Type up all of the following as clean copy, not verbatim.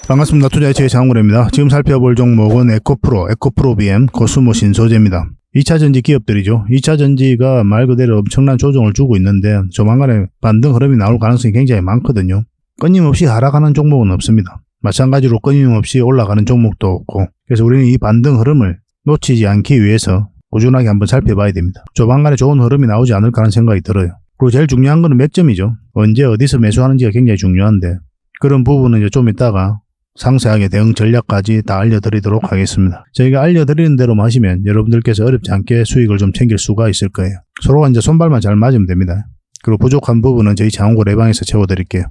반갑습니다. 투자의체의 장훈래입니다. 지금 살펴볼 종목은 에코프로 BM 코스모 신소재입니다. 2차전지 기업들이죠. 2차전지가 말 그대로 엄청난 조정을 주고 있는데 조만간에 반등 흐름이 나올 가능성이 굉장히 많거든요. 끊임없이 하락하는 종목은 없습니다. 마찬가지로 끊임없이 올라가는 종목도 없고, 그래서 우리는 이 반등 흐름을 놓치지 않기 위해서 꾸준하게 한번 살펴봐야 됩니다. 조만간에 좋은 흐름이 나오지 않을까 하는 생각이 들어요. 그리고 제일 중요한 거는 매점이죠. 언제 어디서 매수하는지가 굉장히 중요한데, 그런 부분은 이제 좀 이따가 상세하게 대응 전략까지 다 알려드리도록 하겠습니다. 저희가 알려드리는 대로만 하시면 여러분들께서 어렵지 않게 수익을 좀 챙길 수가 있을 거예요. 서로가 이제 손발만 잘 맞으면 됩니다. 그리고 부족한 부분은 저희 장원고래방에서 채워드릴게요.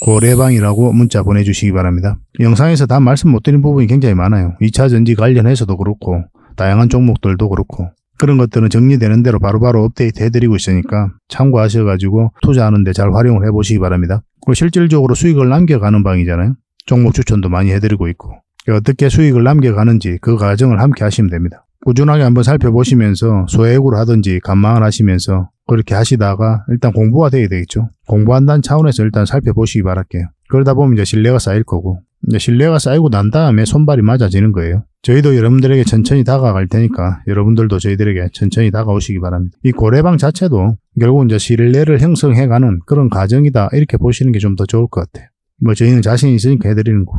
고래방이라고 문자 보내주시기 바랍니다. 영상에서 다 말씀 못 드린 부분이 굉장히 많아요. 2차전지 관련해서도 그렇고 다양한 종목들도 그렇고 그런 것들은 정리되는 대로 바로바로 업데이트 해드리고 있으니까 참고하셔가지고 투자하는 데 잘 활용을 해보시기 바랍니다. 그리고 실질적으로 수익을 남겨가는 방이잖아요. 종목 추천도 많이 해드리고 있고 어떻게 수익을 남겨가는지 그 과정을 함께 하시면 됩니다. 꾸준하게 한번 살펴보시면서 소액으로 하든지 감망을 하시면서 그렇게 하시다가 일단 공부가 돼야 되겠죠. 공부한다는 차원에서 일단 살펴보시기 바랄게요. 그러다 보면 이제 신뢰가 쌓일 거고 이제 신뢰가 쌓이고 난 다음에 손발이 맞아지는 거예요. 저희도 여러분들에게 천천히 다가갈 테니까 여러분들도 저희들에게 천천히 다가오시기 바랍니다. 이 고래방 자체도 결국 이제 신뢰를 형성해가는 그런 과정이다 이렇게 보시는 게 좀 더 좋을 것 같아요. 뭐 저희는 자신이 있으니까 해드리는 거고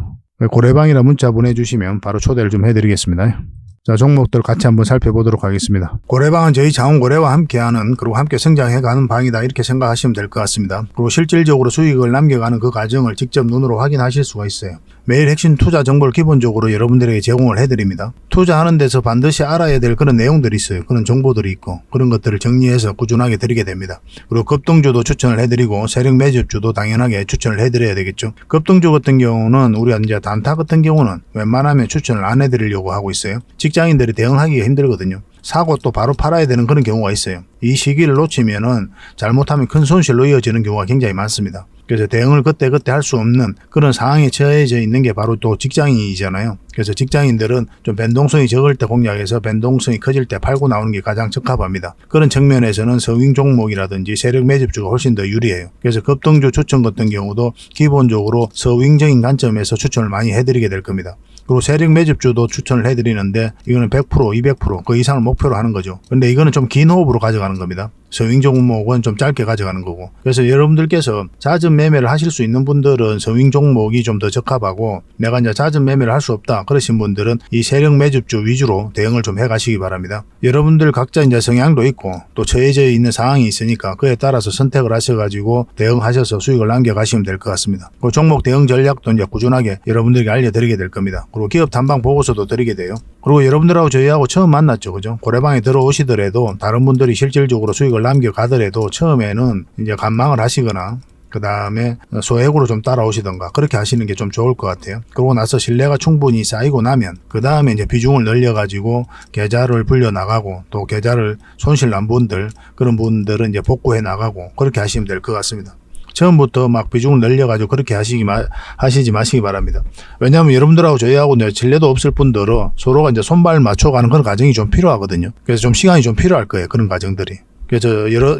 고래방이라 문자 보내주시면 바로 초대를 좀 해드리겠습니다. 자, 종목들 같이 한번 살펴보도록 하겠습니다. 고래방은 저희 장원고래와 함께하는 그리고 함께 성장해가는 방이다 이렇게 생각하시면 될 것 같습니다. 그리고 실질적으로 수익을 남겨가는 그 과정을 직접 눈으로 확인하실 수가 있어요. 매일 핵심 투자 정보를 기본적으로 여러분들에게 제공을 해드립니다. 투자하는 데서 반드시 알아야 될 그런 내용들이 있어요. 그런 정보들이 있고 그런 것들을 정리해서 꾸준하게 드리게 됩니다. 그리고 급등주도 추천을 해드리고 세력 매집주도 당연하게 추천을 해드려야 되겠죠. 급등주 같은 경우는 우리가 이제 단타 같은 경우는 웬만하면 추천을 안 해드리려고 하고 있어요. 직장인들이 대응하기가 힘들거든요. 사고 또 바로 팔아야 되는 그런 경우가 있어요. 이 시기를 놓치면은 잘못하면 큰 손실로 이어지는 경우가 굉장히 많습니다. 그래서 대응을 그때그때 할 수 없는 그런 상황에 처해져 있는 게 바로 또 직장인이잖아요. 그래서 직장인들은 좀 변동성이 적을 때 공략해서 변동성이 커질 때 팔고 나오는 게 가장 적합합니다. 그런 측면에서는 서윙 종목이라든지 세력 매집주가 훨씬 더 유리해요. 그래서 급등주 추천 같은 경우도 기본적으로 서윙적인 관점에서 추천을 많이 해드리게 될 겁니다. 그리고 세력 매집주도 추천을 해드리는데 이거는 100%, 200% 그 이상을 목표로 하는 거죠. 근데 이거는 좀 긴 호흡으로 가져가는 겁니다. 서윙 종목은 좀 짧게 가져가는 거고 그래서 여러분들께서 잦은 매매를 하실 수 있는 분들은 서윙 종목이 좀 더 적합하고 내가 이제 잦은 매매를 할 수 없다 그러신 분들은 이 세력 매집주 위주로 대응을 좀 해가시기 바랍니다. 여러분들 각자 이제 성향도 있고 또 처해져 있는 상황이 있으니까 그에 따라서 선택을 하셔가지고 대응하셔서 수익을 남겨가시면 될 것 같습니다. 그 종목 대응 전략도 이제 꾸준하게 여러분들에게 알려드리게 될 겁니다. 그리고 기업 탐방 보고서도 드리게 돼요. 그리고 여러분들하고 저희하고 처음 만났죠, 그죠? 고래방에 들어오시더라도 다른 분들이 실질적으로 수익을 남겨가더라도 처음에는 이제 감망을 하시거나 그 다음에 소액으로 좀 따라오시던가 그렇게 하시는 게 좀 좋을 것 같아요. 그러고 나서 신뢰가 충분히 쌓이고 나면 그 다음에 이제 비중을 늘려가지고 계좌를 불려 나가고 또 계좌를 손실 난 분들 그런 분들은 이제 복구해 나가고 그렇게 하시면 될 것 같습니다. 처음부터 막 비중을 늘려가지고 그렇게 하시지 마시기 바랍니다. 왜냐하면 여러분들하고 저희하고 신뢰도 없을 뿐더러 서로가 이제 손발 맞춰가는 그런 과정이 좀 필요하거든요. 그래서 좀 시간이 좀 필요할 거예요. 그런 과정들이. 그래서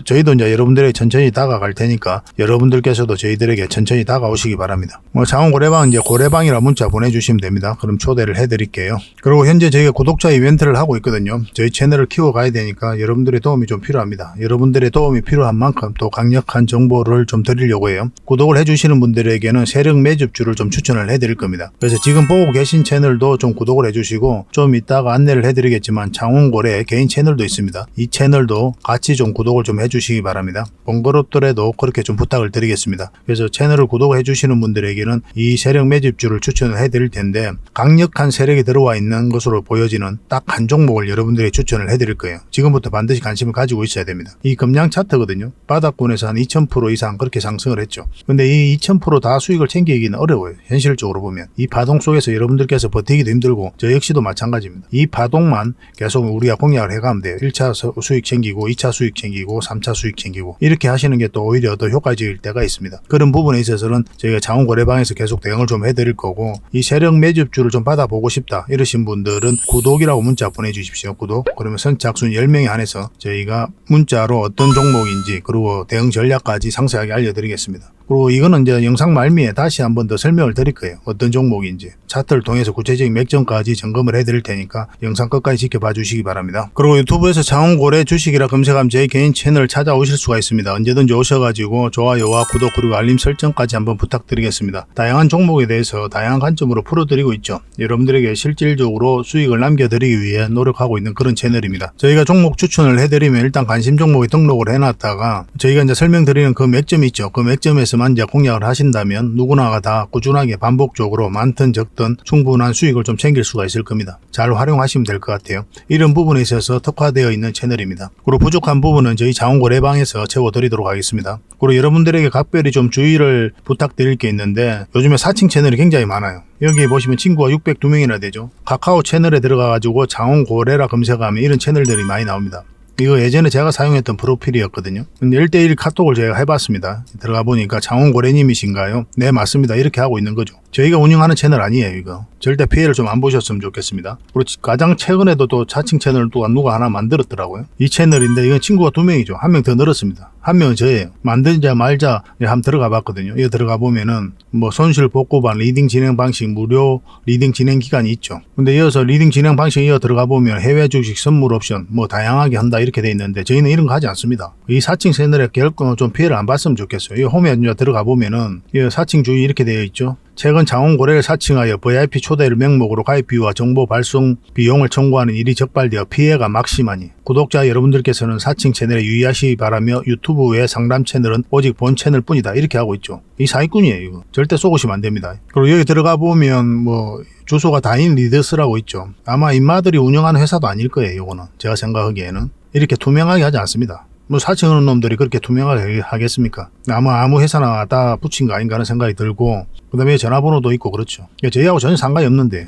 저희도 이제 여러분들에게 천천히 다가갈 테니까 여러분들께서도 저희들에게 천천히 다가오시기 바랍니다. 장원고래방은 이제 고래방이라 문자 보내주시면 됩니다. 그럼 초대를 해드릴게요. 그리고 현재 저희가 구독자 이벤트를 하고 있거든요. 저희 채널을 키워가야 되니까 여러분들의 도움이 좀 필요합니다. 여러분들의 도움이 필요한 만큼 또 강력한 정보를 좀 드리려고 해요. 구독을 해주시는 분들에게는 세력 매집주를 좀 추천을 해드릴 겁니다. 그래서 지금 보고 계신 채널도 좀 구독을 해주시고 좀 이따가 안내를 해드리겠지만 장원고래 개인 채널도 있습니다. 이 채널도 같이 좀 구독을 좀 해주시기 바랍니다. 번거롭더라도 그렇게 좀 부탁을 드리겠습니다. 그래서 채널을 구독해 주시는 분들에게는 이 세력 매집주를 추천을 해드릴 텐데 강력한 세력이 들어와 있는 것으로 보여지는 딱 한 종목을 여러분들에게 추천을 해드릴 거예요. 지금부터 반드시 관심을 가지고 있어야 됩니다. 이 금량 차트거든요. 바닥권에서 한 2000% 이상 그렇게 상승을 했죠. 근데 이 2000% 다 수익을 챙기기는 어려워요. 현실적으로 보면 이 파동 속에서 여러분들께서 버티기도 힘들고 저 역시도 마찬가지입니다. 이 파동만 계속 우리가 공략을 해가면 돼요. 1차 수익 챙기고 2차 수익 챙기고 3차 수익 챙기고 이렇게 하시는 게 또 오히려 더 효과적일 때가 있습니다. 그런 부분에 있어서는 저희가 장원고래방에서 계속 대응을 좀 해드릴 거고 이 세력 매집주를 좀 받아보고 싶다 이러신 분들은 구독이라고 문자 보내주십시오. 구독. 그러면 선착순 10명에 한해서 저희가 문자로 어떤 종목인지 그리고 대응 전략까지 상세하게 알려드리겠습니다. 그리고 이거는 이제 영상 말미에 다시 한번 더 설명을 드릴 거예요. 어떤 종목인지. 차트를 통해서 구체적인 맥점까지 점검을 해드릴 테니까 영상 끝까지 지켜봐 주시기 바랍니다. 그리고 유튜브에서 장원고래 주식이라 검색하면 제 개인 채널 찾아오실 수가 있습니다. 언제든지 오셔가지고 좋아요와 구독 그리고 알림 설정까지 한번 부탁드리겠습니다. 다양한 종목에 대해서 다양한 관점으로 풀어드리고 있죠. 여러분들에게 실질적으로 수익을 남겨드리기 위해 노력하고 있는 그런 채널입니다. 저희가 종목 추천을 해드리면 일단 관심 종목에 등록을 해놨다가 저희가 이제 설명드리는 그 맥점이 있죠. 그 맥점에서만 이제 공략을 하신다면 누구나가 다 꾸준하게 반복적으로 많든 적든 충분한 수익을 좀 챙길 수가 있을 겁니다. 잘 활용하시면 될 것 같아요. 이런 부분에 있어서 특화되어 있는 채널입니다. 그리고 부족한 부분은 저희 장원고래방에서 채워드리도록 하겠습니다. 그리고 여러분들에게 각별히 좀 주의를 부탁드릴 게 있는데 요즘에 사칭 채널이 굉장히 많아요. 여기 보시면 친구가 602명이나 되죠. 카카오 채널에 들어가가지고 장원고래라 검색하면 이런 채널들이 많이 나옵니다. 이거 예전에 제가 사용했던 프로필이었거든요. 근데 1대1 카톡을 제가 해봤습니다. 들어가 보니까 장원고래님이신가요? 네, 맞습니다. 이렇게 하고 있는 거죠. 저희가 운영하는 채널 아니에요, 이거. 절대 피해를 좀 안 보셨으면 좋겠습니다. 그리고 가장 최근에도 또 자칭 채널을 또 누가 하나 만들었더라고요. 이 채널인데 이건 친구가 2명이죠. 1명 더 늘었습니다. 1명은 저예요. 만들자 말자 한번 들어가 봤거든요. 이거 들어가 보면은 뭐 손실 복구반 리딩 진행 방식 무료 리딩 진행 기간이 있죠. 근데 이어서 리딩 진행 방식 이어 들어가 보면 해외 주식 선물 옵션 뭐 다양하게 한다 이렇게 돼 있는데 저희는 이런 거 하지 않습니다. 이 사칭 채널에 결코 좀 피해를 안 봤으면 좋겠어요. 이 홈에 들어가 보면은 이 사칭 주의 이렇게 되어 있죠. 최근 장원고래를 사칭하여 VIP 초대를 명목으로 가입 비유와 정보 발송 비용을 청구하는 일이 적발되어 피해가 막심하니 구독자 여러분들께서는 사칭 채널에 유의하시기 바라며 유튜브 외 상담 채널은 오직 본 채널 뿐이다 이렇게 하고 있죠. 이 사기꾼이에요. 이거 절대 속으시면 안 됩니다. 그리고 여기 들어가 보면 뭐 주소가 다인 리더스라고 있죠. 아마 인마들이 운영하는 회사도 아닐 거예요. 이거는 제가 생각하기에는 이렇게 투명하게 하지 않습니다. 뭐 사칭하는 놈들이 그렇게 투명하게 하겠습니까? 아마 아무 회사나 다 붙인 거 아닌가 하는 생각이 들고 그 다음에 전화번호도 있고 그렇죠. 저희하고 전혀 상관이 없는데요.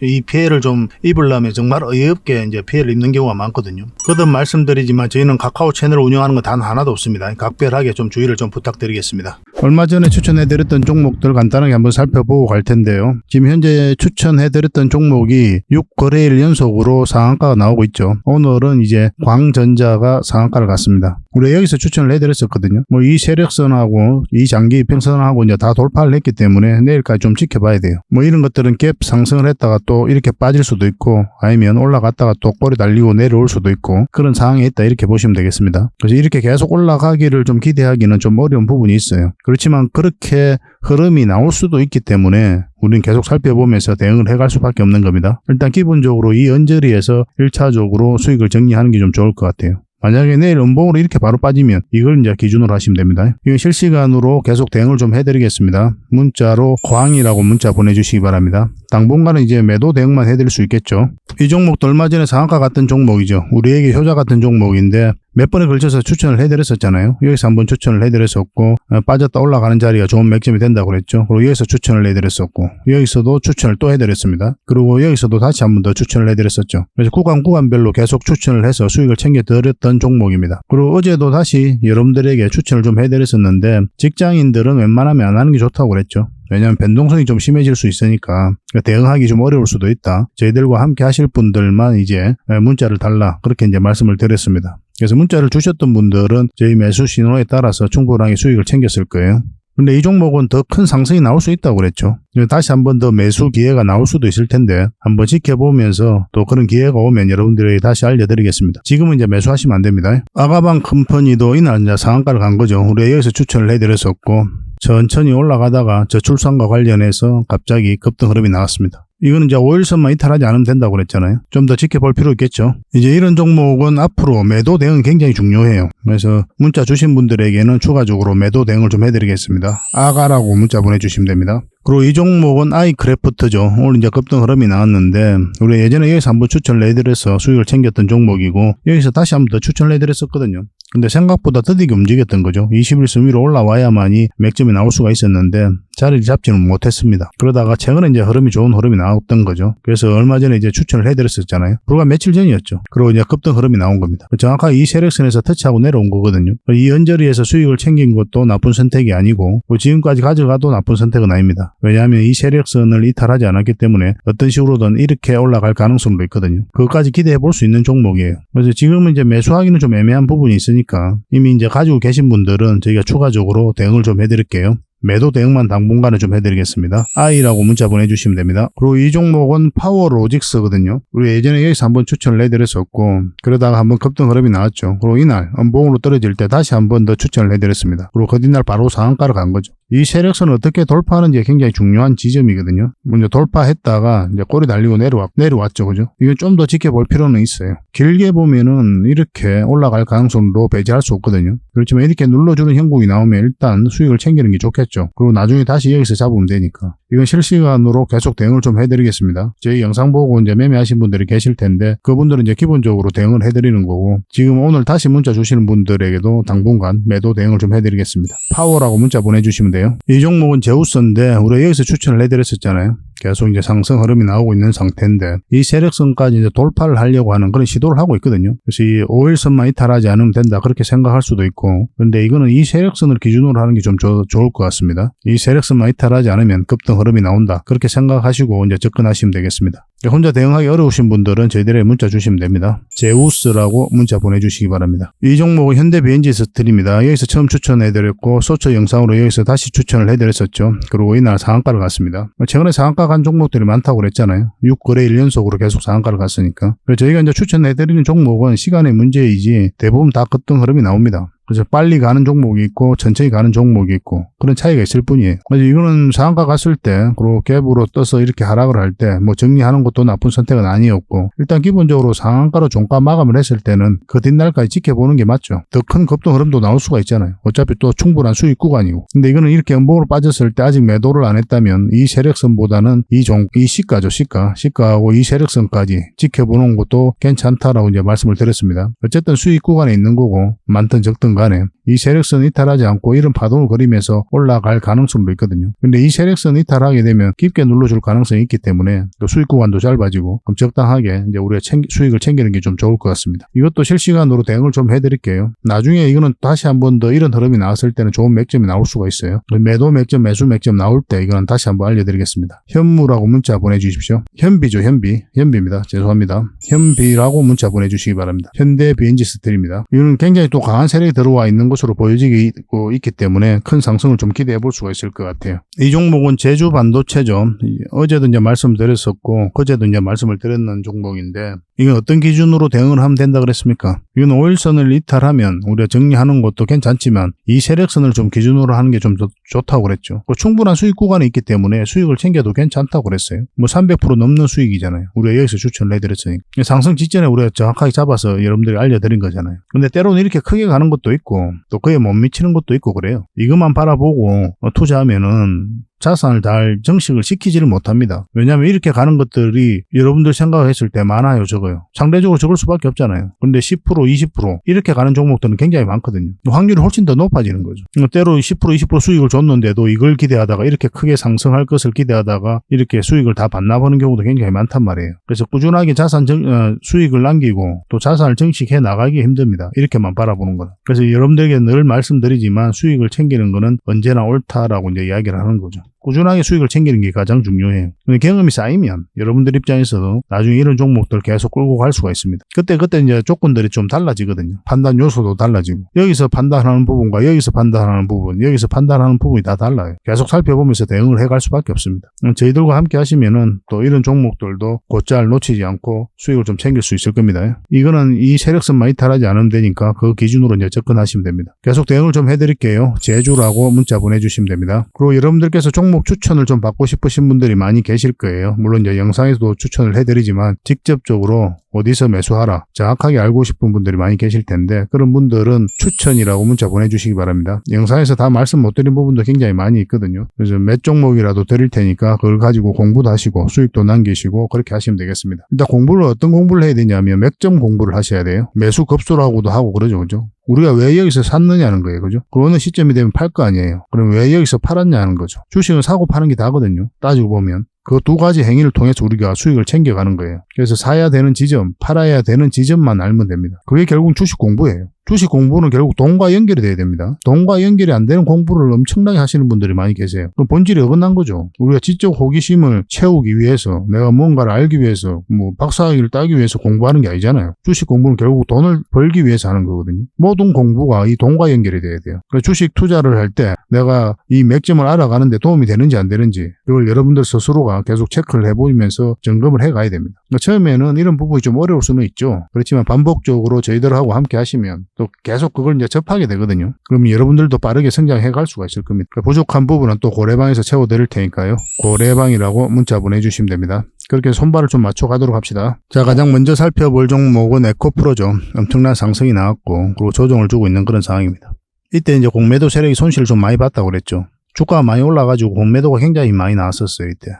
이 피해를 좀 입으려면 정말 어이없게 이제 피해를 입는 경우가 많거든요. 거듭 말씀드리지만 저희는 카카오 채널을 운영하는 건 단 하나도 없습니다. 각별하게 좀 주의를 좀 부탁드리겠습니다. 얼마 전에 추천해드렸던 종목들 간단하게 한번 살펴보고 갈 텐데요. 지금 현재 추천해드렸던 종목이 6거래일 연속으로 상한가가 나오고 있죠. 오늘은 이제 광전자가 상한가를 갔습니다. 우리 여기서 추천을 해드렸었거든요. 뭐 이 세력선하고 이 장기 이평선하고 이제 다 돌파를 했기 때문에 내일까지 좀 지켜봐야 돼요. 뭐 이런 것들은 갭 상승을 했다가 또 이렇게 빠질 수도 있고 아니면 올라갔다가 또 꼬리 달리고 내려올 수도 있고 그런 상황에 있다 이렇게 보시면 되겠습니다. 그래서 이렇게 계속 올라가기를 좀 기대하기는 좀 어려운 부분이 있어요. 그렇지만 그렇게 흐름이 나올 수도 있기 때문에 우리는 계속 살펴보면서 대응을 해갈 수밖에 없는 겁니다. 일단 기본적으로 이 언저리에서 1차적으로 수익을 정리하는 게 좀 좋을 것 같아요. 만약에 내일 음봉으로 이렇게 바로 빠지면 이걸 이제 기준으로 하시면 됩니다. 이건 실시간으로 계속 대응을 좀 해드리겠습니다. 문자로 광이라고 문자 보내주시기 바랍니다. 당분간은 이제 매도 대응만 해드릴 수 있겠죠. 이 종목도 얼마 전에 상한가 같은 종목이죠. 우리에게 효자 같은 종목인데 몇 번에 걸쳐서 추천을 해드렸었잖아요. 여기서 한번 추천을 해드렸었고 빠졌다 올라가는 자리가 좋은 맥점이 된다고 그랬죠. 그리고 여기서 추천을 해드렸었고 여기서도 추천을 또 해드렸습니다. 그리고 여기서도 다시 한번 더 추천을 해드렸었죠. 그래서 구간별로 계속 추천을 해서 수익을 챙겨드렸던 종목입니다. 그리고 어제도 다시 여러분들에게 추천을 좀 해드렸었는데 직장인들은 웬만하면 안 하는 게 좋다고 그랬죠. 왜냐하면 변동성이 좀 심해질 수 있으니까 대응하기 좀 어려울 수도 있다. 저희들과 함께 하실 분들만 이제 문자를 달라 그렇게 이제 말씀을 드렸습니다. 그래서 문자를 주셨던 분들은 저희 매수 신호에 따라서 충분하게 수익을 챙겼을 거예요. 근데 이 종목은 더 큰 상승이 나올 수 있다고 그랬죠. 다시 한번 더 매수 기회가 나올 수도 있을 텐데 한번 지켜보면서 또 그런 기회가 오면 여러분들에게 다시 알려드리겠습니다. 지금은 이제 매수하시면 안 됩니다. 아가방 컴퍼니도 이날 이제 상한가를 간 거죠. 우리가 여기서 추천을 해드렸었고 천천히 올라가다가 저출산과 관련해서 갑자기 급등 흐름이 나왔습니다. 이거는 이제 5일선만 이탈하지 않으면 된다고 그랬잖아요. 좀 더 지켜볼 필요 있겠죠. 이제 이런 종목은 앞으로 매도 대응이 굉장히 중요해요. 그래서 문자 주신 분들에게는 추가적으로 매도 대응을 좀 해드리겠습니다. 아가라고 문자 보내주시면 됩니다. 그리고 이 종목은 아이크래프트죠. 오늘 이제 급등 흐름이 나왔는데 우리 예전에 여기서 한번 추천을 해드려서 수익을 챙겼던 종목이고 여기서 다시 한번 더 추천을 해드렸었거든요. 근데 생각보다 더디게 움직였던 거죠. 21선 위로 올라와야만이 맥점이 나올 수가 있었는데 자리를 잡지는 못했습니다. 그러다가 최근에 이제 흐름이 좋은 흐름이 나왔던 거죠. 그래서 얼마 전에 이제 추천을 해드렸었잖아요. 불과 며칠 전이었죠. 그리고 이제 급등 흐름이 나온 겁니다. 정확하게 이 세력선에서 터치하고 내려온 거거든요. 이 언저리에서 수익을 챙긴 것도 나쁜 선택이 아니고 지금까지 가져가도 나쁜 선택은 아닙니다. 왜냐하면 이 세력선을 이탈하지 않았기 때문에 어떤 식으로든 이렇게 올라갈 가능성도 있거든요. 그것까지 기대해 볼 수 있는 종목이에요. 그래서 지금은 이제 매수하기는 좀 애매한 부분이 있으니까 이미 이제 가지고 계신 분들은 저희가 추가적으로 대응을 좀 해드릴게요. 매도 대응만 당분간은 좀 해드리겠습니다. I라고 문자 보내주시면 됩니다. 그리고 이 종목은 파워로직스거든요. 우리 예전에 여기서 한번 추천을 해드렸었고 그러다가 한번 급등 흐름이 나왔죠. 그리고 이날 음봉으로 떨어질 때 다시 한번 더 추천을 해드렸습니다. 그리고 그 뒷날 바로 상한가로 간 거죠. 이 세력선을 어떻게 돌파하는지 굉장히 중요한 지점이거든요. 먼저 돌파했다가 이제 꼬리 달리고 내려왔죠. 그죠? 이건 좀 더 지켜볼 필요는 있어요. 길게 보면은 이렇게 올라갈 가능성도 배제할 수 없거든요. 그렇지만 이렇게 눌러주는 형국이 나오면 일단 수익을 챙기는 게 좋겠죠. 그리고 나중에 다시 여기서 잡으면 되니까. 이건 실시간으로 계속 대응을 좀 해드리겠습니다. 저희 영상 보고 이제 매매하신 분들이 계실 텐데 그분들은 이제 기본적으로 대응을 해드리는 거고 지금 오늘 다시 문자 주시는 분들에게도 당분간 매도 대응을 좀 해드리겠습니다. 파워라고 문자 보내주시면 돼요. 이 종목은 제우스인데 우리가 여기서 추천을 해드렸었잖아요. 계속 이제 상승 흐름이 나오고 있는 상태인데 이 세력선까지 이제 돌파를 하려고 하는 그런 시도를 하고 있거든요. 그래서 이 5일선만 이탈하지 않으면 된다 그렇게 생각할 수도 있고 근데 이거는 이 세력선을 기준으로 하는 게 좀 좋을 것 같습니다. 이 세력선만 이탈하지 않으면 급등 흐름이 나온다 그렇게 생각하시고 이제 접근하시면 되겠습니다. 혼자 대응하기 어려우신 분들은 저희들에게 문자 주시면 됩니다. 제우스라고 문자 보내주시기 바랍니다. 이 종목은 현대비엔지스틸입니다. 여기서 처음 추천해드렸고 소처 영상으로 여기서 다시 추천을 해드렸었죠. 그리고 이날 상한가를 갔습니다. 최근에 상한가 간 종목들이 많다고 그랬잖아요. 6거래 1연속으로 계속 상한가를 갔으니까. 그래서 저희가 이제 추천해드리는 종목은 시간의 문제이지 대부분 다 급등 흐름이 나옵니다. 그래서 빨리 가는 종목이 있고 천천히 가는 종목이 있고 그런 차이가 있을 뿐이에요. 그래서 이거는 상한가 갔을 때 그리고 갭으로 떠서 이렇게 하락을 할 때 뭐 정리하는 것도 나쁜 선택은 아니었고 일단 기본적으로 상한가로 종가 마감을 했을 때는 그 뒷날까지 지켜보는 게 맞죠. 더 큰 급등 흐름도 나올 수가 있잖아요. 어차피 또 충분한 수익 구간이고. 근데 이거는 이렇게 음봉으로 빠졌을 때 아직 매도를 안 했다면 이 세력선보다는 이 시가죠. 시가하고 이 세력선까지 지켜보는 것도 괜찮다라고 이제 말씀을 드렸습니다. 어쨌든 수익 구간에 있는 거고 많든 적든 간에 이 세력선 이탈하지 않고 이런 파동을 그리면서 올라갈 가능성도 있거든요. 근데 이 세력선 이탈하게 되면 깊게 눌러줄 가능성이 있기 때문에 또 수익 구간도 짧아지고 그럼 적당하게 이제 우리가 수익을 챙기는 게 좀 좋을 것 같습니다. 이것도 실시간으로 대응을 좀 해드릴게요. 나중에 이거는 다시 한번 더 이런 흐름이 나왔을 때는 좋은 맥점이 나올 수가 있어요. 매도 맥점, 매수 맥점 나올 때 이거는 다시 한번 알려드리겠습니다. 현무라고 문자 보내주십시오. 현비죠. 현비입니다. 죄송합니다. 현비라고 문자 보내주시기 바랍니다. 현대비엔지스틸입니다. 이거는 굉장히 또 강한 세력이 들어와 있는 것으로 보여지고 있기 때문에 큰 상승을 좀 기대해 볼 수가 있을 것 같아요. 이 종목은 제주 반도체죠. 어제도 이제 말씀드렸었고 그제도 이제 말씀을 드렸는 종목인데 이건 어떤 기준으로 대응을 하면 된다 그랬습니까? 이건 5일선을 이탈하면 우리가 정리하는 것도 괜찮지만 이 세력선을 좀 기준으로 하는 게 좀 좋다고 그랬죠. 충분한 수익 구간이 있기 때문에 수익을 챙겨도 괜찮다고 그랬어요. 뭐 300% 넘는 수익이잖아요. 우리가 여기서 추천을 해드렸으니까. 상승 직전에 우리가 정확하게 잡아서 여러분들이 알려드린 거잖아요. 근데 때로는 이렇게 크게 가는 것도 있고 또 그에 못 미치는 것도 있고 그래요. 이것만 바라보고 투자하면은 자산을 잘 정식을 시키지를 못합니다. 왜냐하면 이렇게 가는 것들이 여러분들 생각했을 때 많아요, 적어요. 상대적으로 적을 수밖에 없잖아요. 근데 10%, 20% 이렇게 가는 종목들은 굉장히 많거든요. 확률이 훨씬 더 높아지는 거죠. 때로 10%, 20% 수익을 줬는데도 이걸 기대하다가 이렇게 크게 상승할 것을 기대하다가 이렇게 수익을 다 반납하는 경우도 굉장히 많단 말이에요. 그래서 꾸준하게 수익을 남기고 또 자산을 정식해 나가기 힘듭니다. 이렇게만 바라보는 거는. 그래서 여러분들에게 늘 말씀드리지만 수익을 챙기는 거는 언제나 옳다라고 이제 이야기를 하는 거죠. 꾸준하게 수익을 챙기는 게 가장 중요해요. 근데 경험이 쌓이면 여러분들 입장에서도 나중에 이런 종목들 계속 끌고 갈 수가 있습니다. 그때 이제 조건들이 좀 달라지거든요. 판단 요소도 달라지고 여기서 판단하는 부분과 여기서 판단하는 부분, 여기서 판단하는 부분이 다 달라요. 계속 살펴보면서 대응을 해갈 수밖에 없습니다. 저희들과 함께 하시면은 또 이런 종목들도 곧잘 놓치지 않고 수익을 좀 챙길 수 있을 겁니다. 이거는 이 세력선만 이탈하지 않으면 되니까 그 기준으로 이제 접근하시면 됩니다. 계속 대응을 좀 해드릴게요. 제주라고 문자 보내주시면 됩니다. 그리고 여러분들께서 종목 추천을 좀 받고 싶으신 분들이 많이 계실 거예요. 물론 이제 영상에서도 추천을 해드리지만 직접적으로 어디서 매수하라 정확하게 알고 싶은 분들이 많이 계실 텐데 그런 분들은 추천이라고 문자 보내주시기 바랍니다. 영상에서 다 말씀 못 드린 부분도 굉장히 많이 있거든요. 그래서 몇 종목이라도 드릴 테니까 그걸 가지고 공부도 하시고 수익도 남기시고 그렇게 하시면 되겠습니다. 일단 공부를 어떤 공부를 해야 되냐면 맥점 공부를 하셔야 돼요. 매수 급소라고도 하고 그러죠. 그죠? 우리가 왜 여기서 샀느냐는 거예요. 그죠? 그 어느 시점이 되면 팔 거 아니에요. 그럼 왜 여기서 팔았냐는 거죠. 주식은 사고 파는 게 다거든요. 따지고 보면. 그 두 가지 행위를 통해서 우리가 수익을 챙겨가는 거예요. 그래서 사야 되는 지점, 팔아야 되는 지점만 알면 됩니다. 그게 결국 주식 공부예요. 주식 공부는 결국 돈과 연결이 돼야 됩니다. 돈과 연결이 안 되는 공부를 엄청나게 하시는 분들이 많이 계세요. 그럼 본질이 어긋난 거죠. 우리가 지적 호기심을 채우기 위해서, 내가 뭔가를 알기 위해서, 박사학위를 따기 위해서 공부하는 게 아니잖아요. 주식 공부는 결국 돈을 벌기 위해서 하는 거거든요. 모든 공부가 이 돈과 연결이 돼야 돼요. 그러니까 주식 투자를 할 때 내가 이 맥점을 알아가는데 도움이 되는지 안 되는지, 이걸 여러분들 스스로가 계속 체크를 해보면서 점검을 해가야 됩니다. 그러니까 처음에는 이런 부분이 좀 어려울 수는 있죠. 그렇지만 반복적으로 저희들하고 함께 하시면 또 계속 그걸 이제 접하게 되거든요. 그럼 여러분들도 빠르게 성장해 갈 수가 있을 겁니다. 그러니까 부족한 부분은 또 고래방에서 채워드릴 테니까요. 고래방이라고 문자 보내주시면 됩니다. 그렇게 손발을 좀 맞춰가도록 합시다. 자, 가장 먼저 살펴볼 종목은 에코프로죠. 엄청난 상승이 나왔고, 그리고 조정을 주고 있는 그런 상황입니다. 이때 이제 공매도 세력이 손실을 좀 많이 봤다고 그랬죠. 주가가 많이 올라가지고 공매도가 굉장히 많이 나왔었어요, 이때.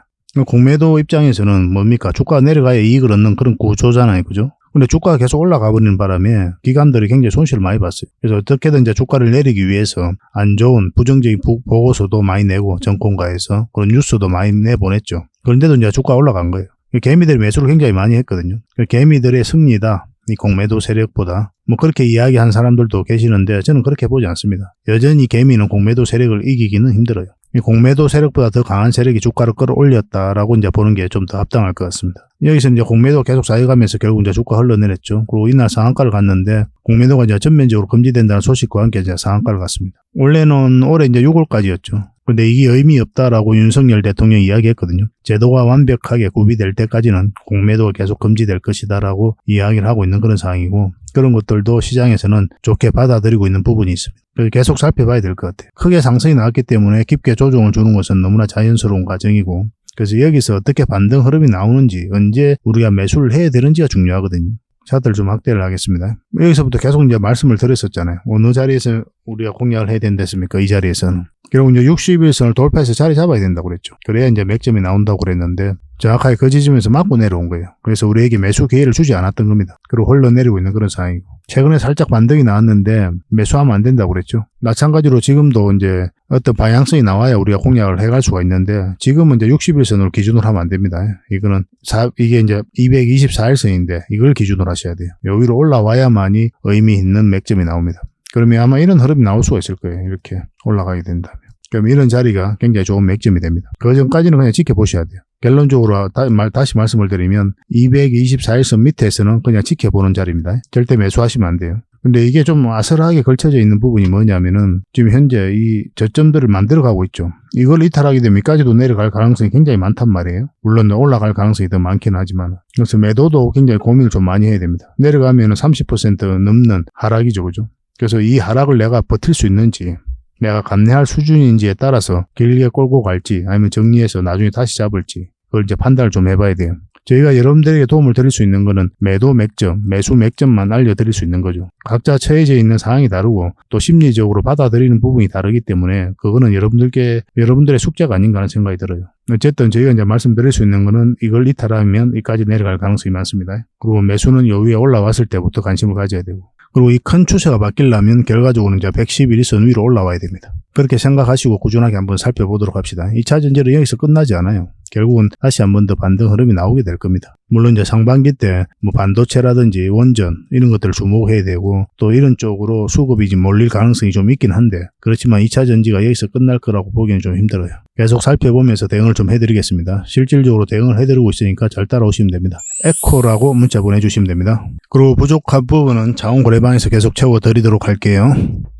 공매도 입장에서는 뭡니까? 주가가 내려가야 이익을 얻는 그런 구조잖아요, 그죠? 근데 주가가 계속 올라가 버리는 바람에 기관들이 굉장히 손실을 많이 봤어요. 그래서 어떻게든 이제 주가를 내리기 위해서 안 좋은 부정적인 보고서도 많이 내고, 정권가에서 그런 뉴스도 많이 내보냈죠. 그런데도 이제 주가가 올라간 거예요. 개미들이 매수를 굉장히 많이 했거든요. 개미들의 승리다, 이 공매도 세력보다. 그렇게 이야기한 사람들도 계시는데 저는 그렇게 보지 않습니다. 여전히 개미는 공매도 세력을 이기기는 힘들어요. 이 공매도 세력보다 더 강한 세력이 주가를 끌어올렸다라고 이제 보는 게 좀 더 합당할 것 같습니다. 여기서 이제 공매도 계속 쌓여가면서 결국 이제 주가 흘러내렸죠. 그리고 이날 상한가를 갔는데 공매도가 이제 전면적으로 금지된다는 소식과 함께 이제 상한가를 갔습니다. 원래는 올해 이제 6월까지였죠. 근데 이게 의미 없다라고 윤석열 대통령이 이야기했거든요. 제도가 완벽하게 구비될 때까지는 공매도가 계속 금지될 것이다라고 이야기를 하고 있는 그런 상황이고, 그런 것들도 시장에서는 좋게 받아들이고 있는 부분이 있습니다. 그래서 계속 살펴봐야 될 것 같아요. 크게 상승이 나왔기 때문에 깊게 조정을 주는 것은 너무나 자연스러운 과정이고, 그래서 여기서 어떻게 반등 흐름이 나오는지, 언제 우리가 매수를 해야 되는지가 중요하거든요. 차트를 좀 확대를 하겠습니다. 여기서부터 계속 이제 말씀을 드렸었잖아요. 어느 자리에서 우리가 공략을 해야 된댔습니까? 이 자리에서는. 결국 이제 61선을 돌파해서 자리 잡아야 된다고 그랬죠. 그래야 이제 맥점이 나온다고 그랬는데, 정확하게 그 지점에서 맞고 내려온 거예요. 그래서 우리에게 매수 기회를 주지 않았던 겁니다. 그리고 흘러내리고 있는 그런 상황이고. 최근에 살짝 반등이 나왔는데 매수하면 안 된다고 그랬죠. 마찬가지로 지금도 이제 어떤 방향성이 나와야 우리가 공략을 해갈 수가 있는데, 지금은 이제 61선으로 기준으로 하면 안 됩니다. 이게 이제 224일선인데 이걸 기준으로 하셔야 돼요. 여기로 올라와야만이 의미 있는 맥점이 나옵니다. 그러면 아마 이런 흐름이 나올 수가 있을 거예요. 이렇게 올라가게 된다면. 그럼 이런 자리가 굉장히 좋은 맥점이 됩니다. 그 전까지는 그냥 지켜보셔야 돼요. 결론적으로 다시 말씀을 드리면 224일선 밑에서는 그냥 지켜보는 자리입니다. 절대 매수하시면 안 돼요. 근데 이게 좀 아슬하게 걸쳐져 있는 부분이 뭐냐면은 지금 현재 이 저점들을 만들어가고 있죠. 이걸 이탈하게 되면 여기까지도 내려갈 가능성이 굉장히 많단 말이에요. 물론 올라갈 가능성이 더 많긴 하지만. 그래서 매도도 굉장히 고민을 좀 많이 해야 됩니다. 내려가면은 30% 넘는 하락이죠, 그죠? 그래서 이 하락을 내가 버틸 수 있는지, 내가 감내할 수준인지에 따라서 길게 끌고 갈지, 아니면 정리해서 나중에 다시 잡을지, 그걸 이제 판단을 좀 해봐야 돼요. 저희가 여러분들에게 도움을 드릴 수 있는 거는 매도 맥점, 매수 맥점만 알려드릴 수 있는 거죠. 각자 처해져 있는 상황이 다르고 또 심리적으로 받아들이는 부분이 다르기 때문에 그거는 여러분들의 숙제가 아닌가 하는 생각이 들어요. 어쨌든 저희가 이제 말씀드릴 수 있는 거는 이걸 이탈하면 이까지 내려갈 가능성이 많습니다. 그리고 매수는 요 위에 올라왔을 때부터 관심을 가져야 되고, 그리고 이 큰 추세가 바뀌려면 결과적으로는 이제 111선 위로 올라와야 됩니다. 그렇게 생각하시고 꾸준하게 한번 살펴보도록 합시다. 2차 전지는 여기서 끝나지 않아요. 결국은 다시 한번 더 반등 흐름이 나오게 될 겁니다. 물론 이제 상반기 때 반도체라든지 원전 이런 것들을 주목해야 되고, 또 이런 쪽으로 수급이 지금 몰릴 가능성이 좀 있긴 한데, 그렇지만 2차 전지가 여기서 끝날 거라고 보기는 좀 힘들어요. 계속 살펴보면서 대응을 좀 해드리겠습니다. 실질적으로 대응을 해드리고 있으니까 잘 따라오시면 됩니다. 에코라고 문자 보내주시면 됩니다. 그리고 부족한 부분은 자원거래방에서 계속 채워드리도록 할게요.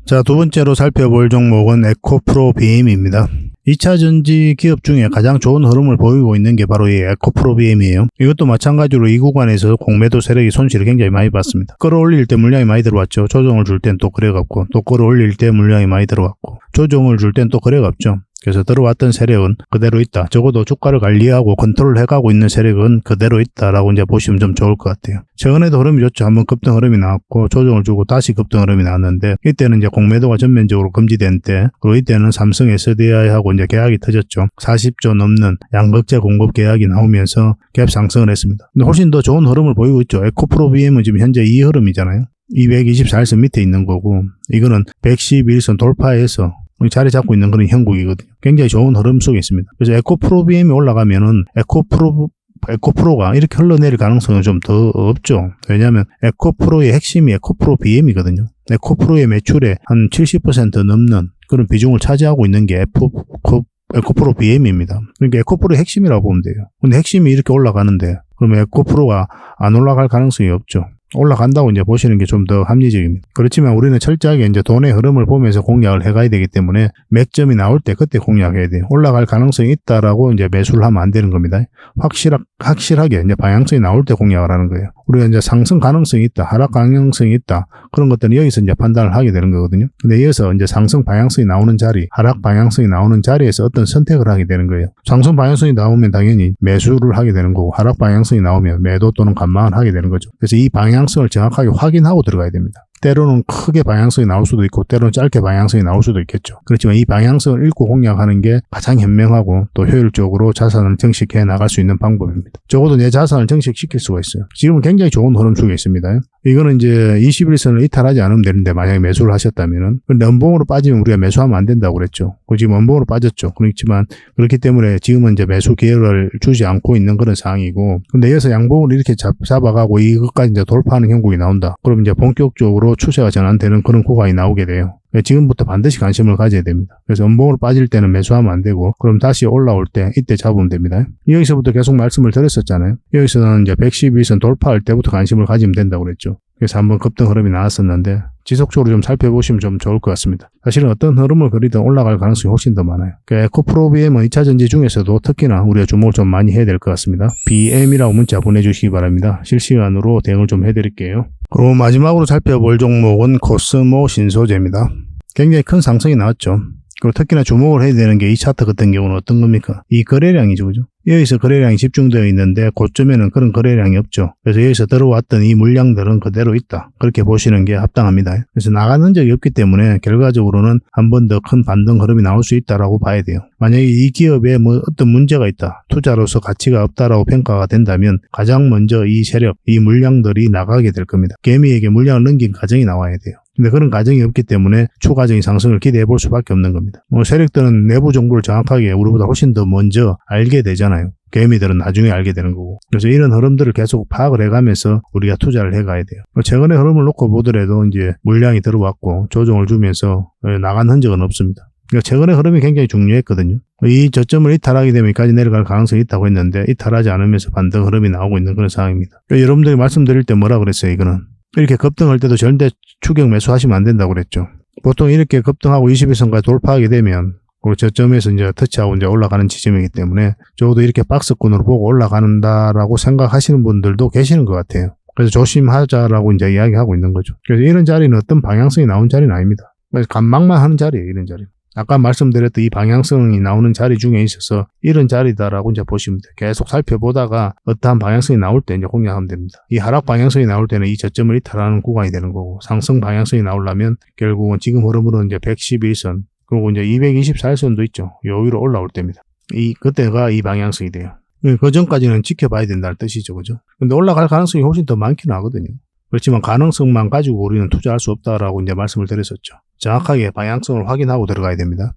자, 두 번째로 살펴볼 종목은 에코프로비엠입니다. 2차 전지 기업 중에 가장 좋은 흐름을 보이고 있는 게 바로 이 에코프로비엠이에요. 이것도 마찬가지로 이 구간에서 공매도 세력이 손실을 굉장히 많이 봤습니다. 끌어올릴 때 물량이 많이 들어왔죠. 조정을 줄 땐 또 그래갔고, 또 끌어올릴 때 물량이 많이 들어왔고, 조정을 줄 땐 또 그래갔죠. 그래서 들어왔던 세력은 그대로 있다. 적어도 주가를 관리하고 컨트롤해가고 있는 세력은 그대로 있다라고 이제 보시면 좀 좋을 것 같아요. 최근에도 흐름이 좋죠. 한번 급등 흐름이 나왔고 조정을 주고 다시 급등 흐름이 나왔는데, 이때는 이제 공매도가 전면적으로 금지된 때, 그리고 이때는 삼성 SDI하고 이제 계약이 터졌죠. 40조 넘는 양극재 공급 계약이 나오면서 갭 상승을 했습니다. 근데 훨씬 더 좋은 흐름을 보이고 있죠. 에코프로비엠은 지금 현재 이 흐름이잖아요. 224일선 밑에 있는 거고, 이거는 111선 돌파해서 자리 잡고 있는 그런 형국이거든요. 굉장히 좋은 흐름 속에 있습니다. 그래서 에코프로 BM이 올라가면은 에코프로가 이렇게 흘러내릴 가능성은 좀 더 없죠. 왜냐하면 에코프로의 핵심이 에코프로 BM이거든요. 에코프로의 매출의 한 70% 넘는 그런 비중을 차지하고 있는 게 에코프로 BM입니다. 그러니까 에코프로의 핵심이라고 보면 돼요. 근데 핵심이 이렇게 올라가는데 그러면 에코프로가 안 올라갈 가능성이 없죠. 올라간다고 이제 보시는 게 좀 더 합리적입니다. 그렇지만 우리는 철저하게 이제 돈의 흐름을 보면서 공략을 해가야 되기 때문에 맥점이 나올 때 그때 공략해야 돼요. 올라갈 가능성이 있다라고 이제 매수를 하면 안 되는 겁니다. 확실하게 이제 방향성이 나올 때 공략을 하는 거예요. 우리가 이제 상승 가능성이 있다, 하락 가능성이 있다, 그런 것들은 여기서 이제 판단을 하게 되는 거거든요. 근데 여기서 이제 상승 방향성이 나오는 자리, 하락 방향성이 나오는 자리에서 어떤 선택을 하게 되는 거예요. 상승 방향성이 나오면 당연히 매수를 하게 되는 거고, 하락 방향성이 나오면 매도 또는 감망을 하게 되는 거죠. 그래서 이 방향성을 정확하게 확인하고 들어가야 됩니다. 때로는 크게 방향성이 나올 수도 있고 때로는 짧게 방향성이 나올 수도 있겠죠. 그렇지만 이 방향성을 읽고 공략하는 게 가장 현명하고 또 효율적으로 자산을 증식해 나갈 수 있는 방법입니다. 적어도 내 자산을 증식시킬 수가 있어요. 지금은 굉장히 좋은 흐름 속에 있습니다. 이거는 이제 21선을 이탈하지 않으면 되는데 만약에 매수를 하셨다면은, 근데 연봉으로 빠지면 우리가 매수하면 안 된다고 그랬죠. 지금 연봉으로 빠졌죠. 그렇지만 그렇기 때문에 지금은 이제 매수 기회를 주지 않고 있는 그런 상황이고, 근데 여기서 양봉을 이렇게 잡아가고 이것까지 이제 돌파하는 형국이 나온다. 그럼 이제 본격적으로 추세가 전환되는 그런 구간이 나오게 돼요. 지금부터 반드시 관심을 가져야 됩니다. 그래서 연봉으로 빠질 때는 매수하면 안 되고, 그럼 다시 올라올 때 이때 잡으면 됩니다. 여기서부터 계속 말씀을 드렸었잖아요. 여기서는 이제 112선 돌파할 때부터 관심을 가지면 된다고 그랬죠. 그래서 한번 급등 흐름이 나왔었는데 지속적으로 좀 살펴보시면 좀 좋을 것 같습니다. 사실은 어떤 흐름을 그리든 올라갈 가능성이 훨씬 더 많아요. 에코프로 BM은 2차전지 중에서도 특히나 우리가 주목을 좀 많이 해야 될 것 같습니다. BM이라고 문자 보내주시기 바랍니다. 실시간으로 대응을 좀 해드릴게요. 그리고 마지막으로 살펴볼 종목은 코스모 신소재입니다. 굉장히 큰 상승이 나왔죠. 그리고 특히나 주목을 해야 되는 게 이 차트 같은 경우는 어떤 겁니까? 이 거래량이죠, 그죠? 여기서 거래량이 집중되어 있는데 고점에는 그런 거래량이 없죠. 그래서 여기서 들어왔던 이 물량들은 그대로 있다. 그렇게 보시는 게 합당합니다. 그래서 나가는 적이 없기 때문에 결과적으로는 한 번 더 큰 반등 흐름이 나올 수 있다라고 봐야 돼요. 만약에 이 기업에 뭐 어떤 문제가 있다, 투자로서 가치가 없다라고 평가가 된다면 가장 먼저 이 세력, 이 물량들이 나가게 될 겁니다. 개미에게 물량을 넘긴 가정이 나와야 돼요. 근데 그런 과정이 없기 때문에 추가적인 상승을 기대해 볼 수밖에 없는 겁니다. 세력들은 내부 정보를 정확하게 우리보다 훨씬 더 먼저 알게 되잖아요. 개미들은 나중에 알게 되는 거고. 그래서 이런 흐름들을 계속 파악을 해가면서 우리가 투자를 해가야 돼요. 최근의 흐름을 놓고 보더라도 이제 물량이 들어왔고 조정을 주면서 나간 흔적은 없습니다. 그러니까 최근의 흐름이 굉장히 중요했거든요. 이 저점을 이탈하게 되면 여기까지 내려갈 가능성이 있다고 했는데 이탈하지 않으면서 반등 흐름이 나오고 있는 그런 상황입니다. 그러니까 여러분들이 말씀드릴 때 뭐라 그랬어요, 이거는? 이렇게 급등할 때도 절대 추격 매수하시면 안 된다고 그랬죠. 보통 이렇게 급등하고 21선까지 돌파하게 되면 그 저점에서 이제 터치하고 이제 올라가는 지점이기 때문에 적어도 이렇게 박스권으로 보고 올라간다라고 생각하시는 분들도 계시는 것 같아요. 그래서 조심하자라고 이제 이야기하고 있는 거죠. 그래서 이런 자리는 어떤 방향성이 나온 자리는 아닙니다. 그래서 간망만 하는 자리예요, 이런 자리. 아까 말씀드렸던 이 방향성이 나오는 자리 중에 있어서 이런 자리다라고 이제 보시면 돼요. 계속 살펴보다가 어떠한 방향성이 나올 때 이제 공략하면 됩니다. 이 하락 방향성이 나올 때는 이 저점을 이탈하는 구간이 되는 거고, 상승 방향성이 나오려면 결국은 지금 흐름으로 이제 111선, 그리고 이제 224선도 있죠. 요 위로 올라올 때입니다. 그때가 이 방향성이 돼요. 그 전까지는 지켜봐야 된다는 뜻이죠, 그죠? 근데 올라갈 가능성이 훨씬 더 많긴 하거든요. 그렇지만 가능성만 가지고 우리는 투자할 수 없다라고 이제 말씀을 드렸었죠. 정확하게 방향성을 확인하고 들어가야 됩니다.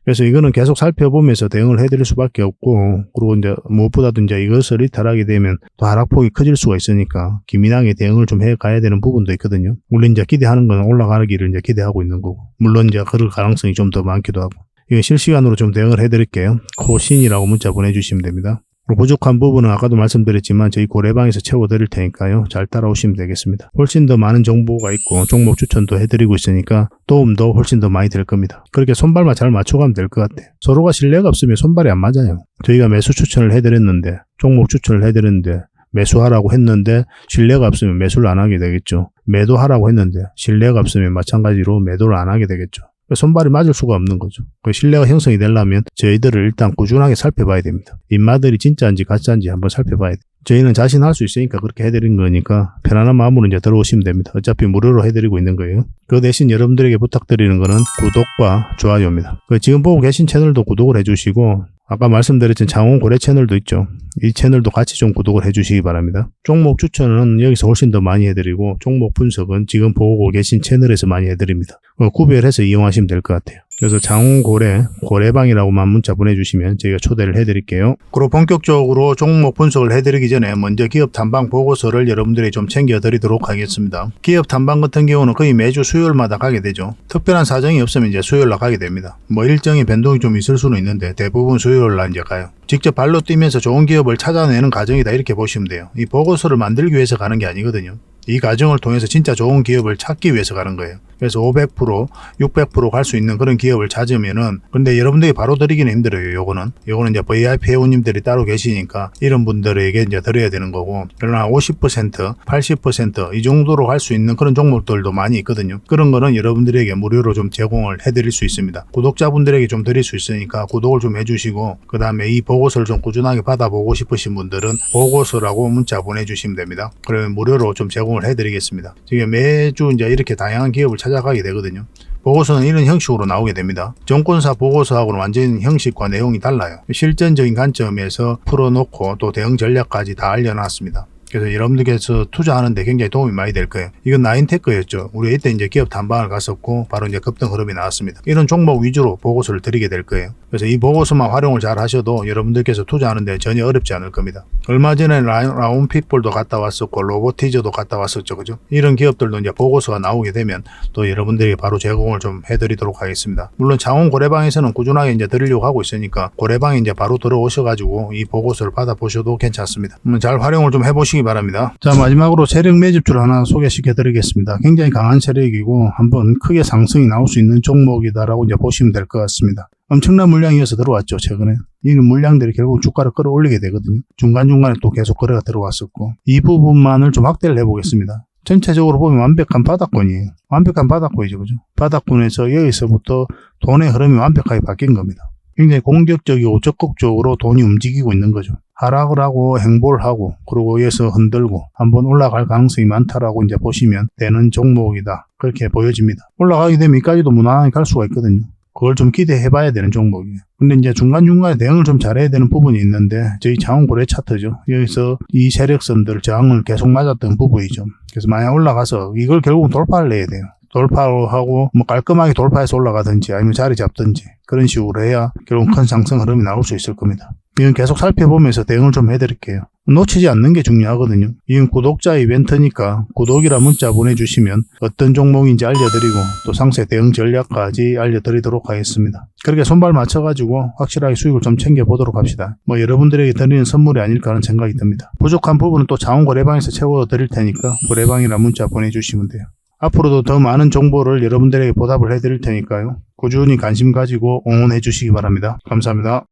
그래서 이거는 계속 살펴보면서 대응을 해드릴 수밖에 없고, 그리고 이제 무엇보다도 이제 이것을 이탈하게 되면 또 하락폭이 커질 수가 있으니까 기민하게 대응을 좀 해가야 되는 부분도 있거든요. 물론 이제 기대하는 건 올라가기를 이제 기대하고 있는 거고, 물론 이제 그럴 가능성이 좀 더 많기도 하고, 이거 실시간으로 좀 대응을 해드릴게요. 코신이라고 문자 보내주시면 됩니다. 부족한 부분은 아까도 말씀드렸지만 저희 고래방에서 채워드릴 테니까요. 잘 따라오시면 되겠습니다. 훨씬 더 많은 정보가 있고 종목 추천도 해드리고 있으니까 도움도 훨씬 더 많이 될 겁니다. 그렇게 손발만 잘 맞춰가면 될 것 같아요. 서로가 신뢰가 없으면 손발이 안 맞아요. 저희가 매수 추천을 해드렸는데, 종목 추천을 해드렸는데 매수하라고 했는데 신뢰가 없으면 매수를 안 하게 되겠죠. 매도하라고 했는데 신뢰가 없으면 마찬가지로 매도를 안 하게 되겠죠. 손발이 맞을 수가 없는 거죠. 신뢰가 형성이 되려면 저희들을 일단 꾸준하게 살펴봐야 됩니다. 인마들이 진짜인지 가짜인지 한번 살펴봐야 돼요. 저희는 자신할 수 있으니까 그렇게 해드린 거니까 편안한 마음으로 이제 들어오시면 됩니다. 어차피 무료로 해드리고 있는 거예요. 그 대신 여러분들에게 부탁드리는 거는 구독과 좋아요입니다. 지금 보고 계신 채널도 구독을 해주시고 아까 말씀드렸던 장원고래 채널도 있죠. 이 채널도 같이 좀 구독을 해주시기 바랍니다. 종목 추천은 여기서 훨씬 더 많이 해드리고 종목 분석은 지금 보고 계신 채널에서 많이 해드립니다. 구별해서 이용하시면 될 것 같아요. 그래서 장원고래, 고래방이라고만 문자 보내주시면 저희가 초대를 해드릴게요. 그리고 본격적으로 종목 분석을 해드리기 전에 먼저 기업 탐방 보고서를 여러분들이 좀 챙겨드리도록 하겠습니다. 기업 탐방 같은 경우는 거의 매주 수요일마다 가게 되죠. 특별한 사정이 없으면 이제 수요일날 가게 됩니다. 뭐 일정의 변동이 좀 있을 수는 있는데 대부분 수요일날 이제 가요. 직접 발로 뛰면서 좋은 기업을 찾아내는 과정이다 이렇게 보시면 돼요. 이 보고서를 만들기 위해서 가는 게 아니거든요. 이 과정을 통해서 진짜 좋은 기업을 찾기 위해서 가는 거예요. 그래서 500%, 600% 갈 수 있는 그런 기업을 찾으면은, 근데 여러분들이 바로 드리기는 힘들어요. 요거는 이제 VIP 회원님들이 따로 계시니까 이런 분들에게 이제 드려야 되는 거고, 그러나 50%, 80% 이 정도로 갈 수 있는 그런 종목들도 많이 있거든요. 그런 거는 여러분들에게 무료로 좀 제공을 해드릴 수 있습니다. 구독자분들에게 좀 드릴 수 있으니까 구독을 좀 해주시고, 그 다음에 이 보고서를 좀 꾸준하게 받아보고 싶으신 분들은 보고서라고 문자 보내주시면 됩니다. 그러면 무료로 좀 제공을 해드리겠습니다. 지금 매주 이제 이렇게 다양한 기업을 찾아가게 되거든요. 보고서는 이런 형식으로 나오게 됩니다. 정권사 보고서하고는 완전 형식과 내용이 달라요. 실전적인 관점에서 풀어놓고 또 대응 전략까지 다 알려놨습니다. 그래서 여러분들께서 투자하는데 굉장히 도움이 많이 될 거예요. 이건 나인테크였죠. 우리 이때 이제 기업 탐방을 갔었고 바로 이제 급등 흐름이 나왔습니다. 이런 종목 위주로 보고서를 드리게 될 거예요. 그래서 이 보고서만 활용을 잘 하셔도 여러분들께서 투자하는데 전혀 어렵지 않을 겁니다. 얼마 전에 라운핏볼도 갔다 왔었고 로보티저도 갔다 왔었죠. 그죠? 이런 기업들도 이제 보고서가 나오게 되면 또 여러분들이 바로 제공을 좀 해드리도록 하겠습니다. 물론 장원 고래방에서는 꾸준하게 이제 드리려고 하고 있으니까 고래방에 이제 바로 들어오셔가지고 이 보고서를 받아보셔도 괜찮습니다. 잘 활용을 좀 해보시기 바랍니다. 자, 마지막으로 세력 매집주를 하나 소개시켜 드리겠습니다. 굉장히 강한 세력이고 한번 크게 상승이 나올 수 있는 종목이다라고 이제 보시면 될 것 같습니다. 엄청난 물량이 이어서 들어왔죠. 최근에 이 물량들이 결국 주가를 끌어올리게 되거든요. 중간중간에 또 계속 거래가 들어왔었고 이 부분만을 좀 확대를 해보겠습니다. 전체적으로 보면 완벽한 바닥권이에요. 완벽한 바닥권이죠. 그죠? 바닥권에서 여기서부터 돈의 흐름이 완벽하게 바뀐 겁니다. 굉장히 공격적이고 적극적으로 돈이 움직이고 있는 거죠. 하락을 하고 행보를 하고 그리고 여기서 흔들고 한번 올라갈 가능성이 많다라고 이제 보시면 되는 종목이다. 그렇게 보여집니다. 올라가게 되면 여기까지도 무난하게 갈 수가 있거든요. 그걸 좀 기대해 봐야 되는 종목이에요. 근데 이제 중간중간에 대응을 좀 잘해야 되는 부분이 있는데 저희 장원고래 차트죠. 여기서 이 세력선들 저항을 계속 맞았던 부분이죠. 그래서 만약 올라가서 이걸 결국 돌파를 내야 돼요. 돌파를 하고 뭐 깔끔하게 돌파해서 올라가든지 아니면 자리 잡든지 그런 식으로 해야 결국 큰 상승 흐름이 나올 수 있을 겁니다. 이건 계속 살펴보면서 대응을 좀 해드릴게요. 놓치지 않는 게 중요하거든요. 이건 구독자 이벤트니까 구독이라 문자 보내주시면 어떤 종목인지 알려드리고 또 상세 대응 전략까지 알려드리도록 하겠습니다. 그렇게 손발 맞춰가지고 확실하게 수익을 좀 챙겨보도록 합시다. 뭐 여러분들에게 드리는 선물이 아닐까 하는 생각이 듭니다. 부족한 부분은 또 장원고래방에서 채워드릴 테니까 고래방이라 문자 보내주시면 돼요. 앞으로도 더 많은 정보를 여러분들에게 보답을 해드릴 테니까요. 꾸준히 관심 가지고 응원해 주시기 바랍니다. 감사합니다.